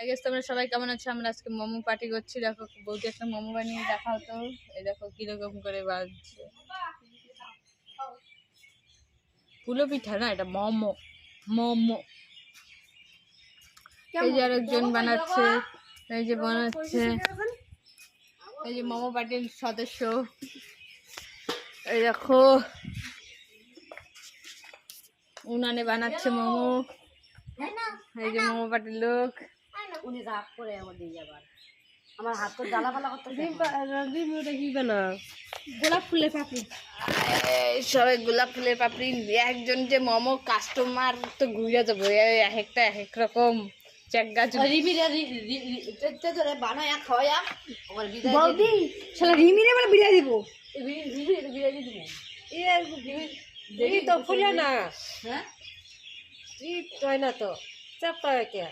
আগে তোমরা সবাই কেমন আছো? আমরা আজকে মোমো পার্টি করছি। দেখো বৌদি একটা মোমো বানিয়ে দেখাও তো। এই দেখো কিরকম করে বাজছে। পুলো পিঠা না, এটা মোমো। মোমো এই যে আরেকজন বানাচ্ছে, এই যে বানাচ্ছে, এই যে মোমো পার্টির সদস্য। এই দেখো উনানে বানাচ্ছে মোমো। এই যে মোমো পার্টির লোক। উনি রাগ করে আমার দিয়ে যাবার আমার হাত তো জ্বালা ফালা করতে কি বানা গোলাপ ফুলের পাপড়ি, সবাই গোলাপ ফুলের পাপড়ি। একজন যে মোমো কাস্টমার তো ঘুরে যাবো, এক একটা এক এক রকম চেক বানায়া খাওয়া বৌদি শালা রিমিরে বলে বিরিয়ানি দিব। বিরিয়ানি দিব এই তো ফুলে না, হ্যাঁ এই তো না তো চাপ পায় কে